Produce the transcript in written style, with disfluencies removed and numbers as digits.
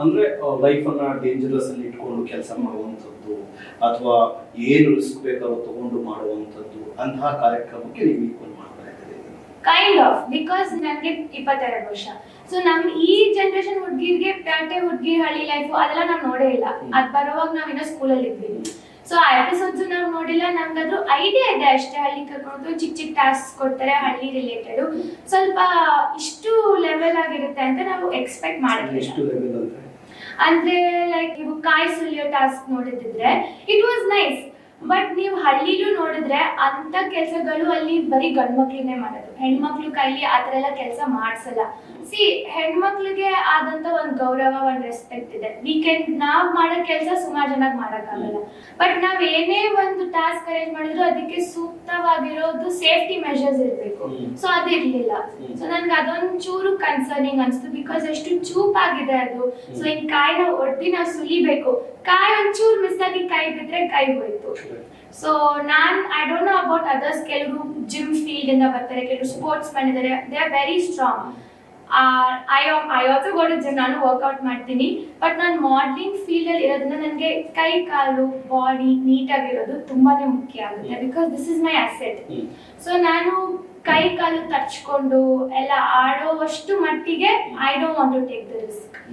ಅಂದ್ರೆ ಲೈಫ್ ಅನ್ನ ಡೇಂಜರಸ್ ಅಲ್ಲಿ ಇಟ್ಕೊಂಡು ಕೆಲಸ ಮಾಡುವಂಥದ್ದು ಅಥವಾ ಏನು ರಿಸ್ಕ್ ಬೇಕಾದ್ರೂ ತಗೊಂಡು ಮಾಡುವಂಥದ್ದು ಅಂತಹ ಕಾರ್ಯಕ್ರಮಕ್ಕೆ ನೀವು ಈಕ್ವಲ್ ಮಾಡ್ತಾ ಇದ್ದೀರಿ. ಕೈಂಡ್ ಆಫ್, ಬಿಕಾಸ್ ನನಗೆ 22 ವರ್ಷ. ಸೊ ನಮ್ ಈ ಜನರೇಷನ್ ಹುಡುಗಿರ್ಗೆ ಪ್ಯಾಟೆ ಹುಡುಗಿ ಹಳ್ಳಿ ಲೈಫ್ ಅದೆಲ್ಲ ನಾವ್ ನೋಡೇ ಇಲ್ಲ. ಅದ್ ಬರೋವಾಗ ನಾವ್ ಇನ್ನೂ ಸ್ಕೂಲಲ್ಲಿ ಇದ್ವಿ. ಸೊ ಆ ಎಪಿಸೋಡ್ಸ್ ನಾವು ನೋಡಿಲ್ಲ. ನಮ್ಗದ್ರ ಐಡಿಯಾ ಇದೆ ಅಷ್ಟೇ. ಹಳ್ಳಿ ಕರ್ಕೊಂಡು ಚಿಕ್ಕ ಚಿಕ್ಕ ಟಾಸ್ಕ್ ಕೊಡ್ತಾರೆ ಹಳ್ಳಿ ರಿಲೇಟೆಡ್. ಸ್ವಲ್ಪ ಇಷ್ಟು ಲೆವೆಲ್ ಆಗಿರುತ್ತೆ ಅಂತ ನಾವು ಎಕ್ಸ್ಪೆಕ್ಟ್ ಮಾಡಿದ್ವಿ. ಅಂದ್ರೆ ಲೈಕ್ ಇವು ಕಾಯಿ ಸುಲಿಯೋ ಟಾಸ್ಕ್ ನೋಡಿದ್ರೆ ಇಟ್ ವಾಸ್ ನೈಸ್. ಬಟ್ ನೀವು ಹಳ್ಳಿಲೂ ನೋಡಿದ್ರೆ ಅಂತ ಕೆಲಸಗಳು ಅಲ್ಲಿ ಬರೀ ಗಂಡ್ ಮಕ್ಳಿನೇ ಮಾಡೋದು. ಹೆಣ್ಮಕ್ಳು ಕೈಲಿ ಆತರ ಎಲ್ಲ ಕೆಲಸ ಮಾಡ್ಸಲ್ಲ. ಸಿ, ಹೆಣ್ಮಕ್ಳಿಗೆ ಆದಂತ ಒಂದ್ ಗೌರವ, ಒಂದ್ ರೆಸ್ಪೆಕ್ಟ್ ಇದೆ. ವೀಕೆಂಡ್ ನಾವ್ ಮಾಡೋ ಕೆಲಸ ಸುಮಾರು ಜನಕ್ಕೆ ಮಾಡಕ್ಕಾಗಲ್ಲ. ಬಟ್ ನಾವ್ ಏನೇ ಒಂದು ಟಾಸ್ಕ್ ಅರೇಂಜ್ ಮಾಡಿದ್ರು ಅದಕ್ಕೆ ಸೂಕ್ತವಾಗಿರೋದು ಸೇಫ್ಟಿ ಮೆಷರ್ಸ್ ಇರ್ಬೇಕು. ಸೊ ಅದಿರ್ಲಿಲ್ಲ. ಸೊ ನನ್ಗೆ ಅದೊಂದ್ ಚೂರು ಕನ್ಸರ್ನಿಂಗ್ ಅನ್ಸ್ತು. ಬಿಕಾಸ್ ಎಷ್ಟು ಚೂಪಾಗಿದೆ ಅದು. ಸೊ ಹಿಂಗ್ ಕಾಯಿನ ಒಡ್ದಿ ನಾವು ಸುಲಿಬೇಕು. ಕಾಯಿ ಒಂಚೂರು ಮಿಸ್ ಆಗಿ ಕೈ ಬಿದ್ರೆ ಕೈ ಹೋಯ್ತು. So I don't know about others. ಕೆಲವರು ಜಿಮ್ ಫೀಲ್ಡ್ ಇಂದ ಬರ್ತಾರೆ, ಕೆಲವರು ಸ್ಪೋರ್ಟ್ಸ್ ಮ್ಯಾನ್ ಇದ್ದಾರೆ. They are very strong. I also go to gym. ನಾನು ವರ್ಕ್ಔಟ್ ಮಾಡ್ತೀನಿ. ಬಟ್ ನಾನು ಮಾಡಲಿಂಗ್ ಫೀಲ್ಡ್ ಅಲ್ಲಿ ಇರೋದ್ರಿಂದ ನನಗೆ ಕೈ ಕಾಲು ಬಾಡಿ ನೀಟಾಗಿರೋದು ತುಂಬಾನೇ ಮುಖ್ಯ ಆಗುತ್ತೆ. Because this is my asset. So ನಾನು ಕೈ ಕಾಲು ತಚ್ಕೊಂಡು ಎಲ್ಲ ಆಡೋವಷ್ಟು ಮಟ್ಟಿಗೆ I don't want to take the risk.